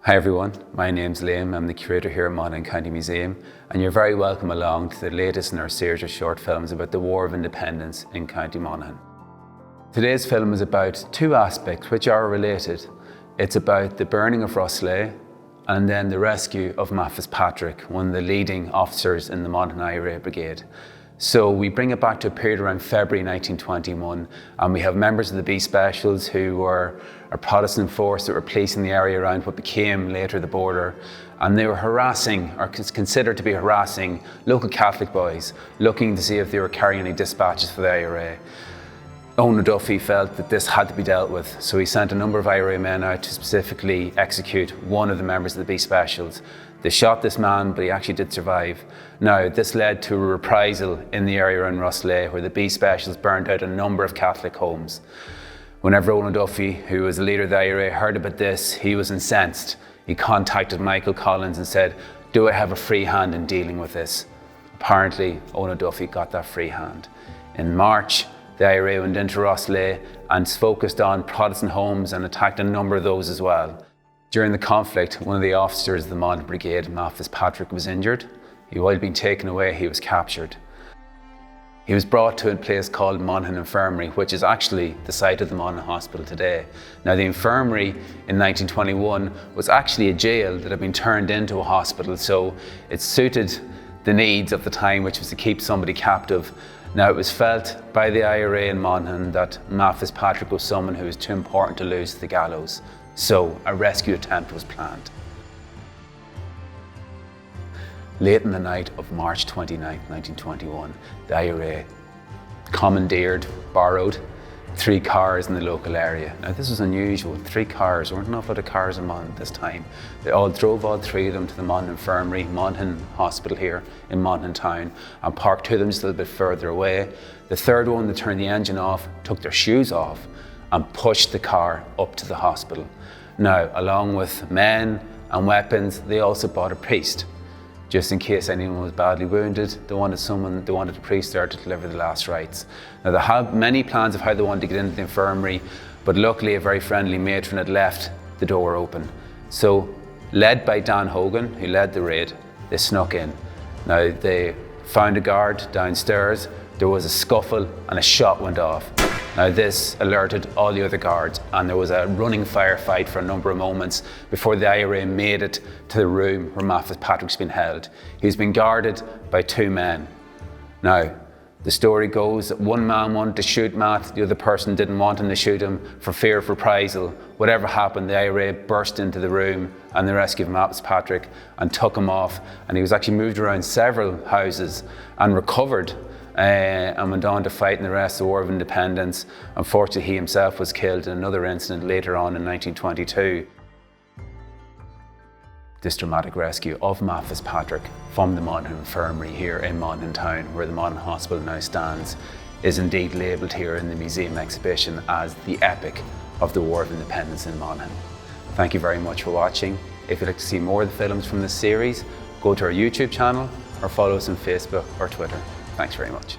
Hi everyone, my name's Liam. I'm the curator here at Monaghan County Museum, and you're very welcome along to the latest in our series of short films about the War of Independence in County Monaghan. Today's film is about two aspects which are related. It's about the burning of Roslea and then the rescue of Fitzpatrick, one of the leading officers in the Monaghan IRA Brigade. So we bring it back to a period around February 1921, and we have members of the B Specials who were a Protestant force that were policing the area around what became later the border, and they were harassing, or considered to be harassing, local Catholic boys, looking to see if they were carrying any dispatches for the IRA. Owner Duffy felt that this had to be dealt with, so he sent a number of IRA men out to specifically execute one of the members of the B Specials. They shot this man, but he actually did survive. Now, this led to a reprisal in the area around Roslea, where the B Specials burned out a number of Catholic homes. Whenever Owner Duffy, who was the leader of the IRA, heard about this, he was incensed. He contacted Michael Collins and said, "Do I have a free hand in dealing with this?" Apparently, Owner Duffy got that free hand. In March, the IRA went into Roslea and focused on Protestant homes and attacked a number of those as well. During the conflict, one of the officers of the Monaghan Brigade, Fitzpatrick, was injured. While being taken away, he was captured. He was brought to a place called Monaghan Infirmary, which is actually the site of the Monaghan Hospital today. Now, the infirmary in 1921 was actually a jail that had been turned into a hospital, so it suited the needs of the time, which was to keep somebody captive. Now, it was felt by the IRA in Monaghan that Fitzpatrick was someone who was too important to lose to the gallows, so a rescue attempt was planned. Late in the night of March 29, 1921, the IRA commandeered, borrowed 3 cars in the local area. Now, this was unusual. 3 cars, there weren't an awful lot of cars in Monaghan at this time. They all drove all 3 of them to the Monaghan Infirmary, Monaghan Hospital here in Monaghan town, and parked 2 of them just a little bit further away. The third one, they turned the engine off, took their shoes off, and pushed the car up to the hospital. Now, along with men and weapons, they also brought a priest. Just in case anyone was badly wounded, they wanted a priest there to deliver the last rites. Now, they had many plans of how they wanted to get into the infirmary, but luckily a very friendly matron had left the door open. So, led by Dan Hogan, who led the raid, they snuck in. Now, they found a guard downstairs, there was a scuffle and a shot went off. Now, this alerted all the other guards, and there was a running firefight for a number of moments before the IRA made it to the room where Fitzpatrick's been held. He's been guarded by 2 men. Now, the story goes that one man wanted to shoot Matt, the other person didn't want him to shoot him for fear of reprisal. Whatever happened, the IRA burst into the room and the rescue of Fitzpatrick and took him off, and he was actually moved around several houses and recovered. And went on to fight in the rest of the War of Independence. Unfortunately, he himself was killed in another incident later on in 1922. This dramatic rescue of Fitzpatrick from the Monaghan Infirmary here in Monaghan town, where the Monaghan Hospital now stands, is indeed labelled here in the museum exhibition as the epic of the War of Independence in Monaghan. Thank you very much for watching. If you'd like to see more of the films from this series, go to our YouTube channel or follow us on Facebook or Twitter. Thanks very much.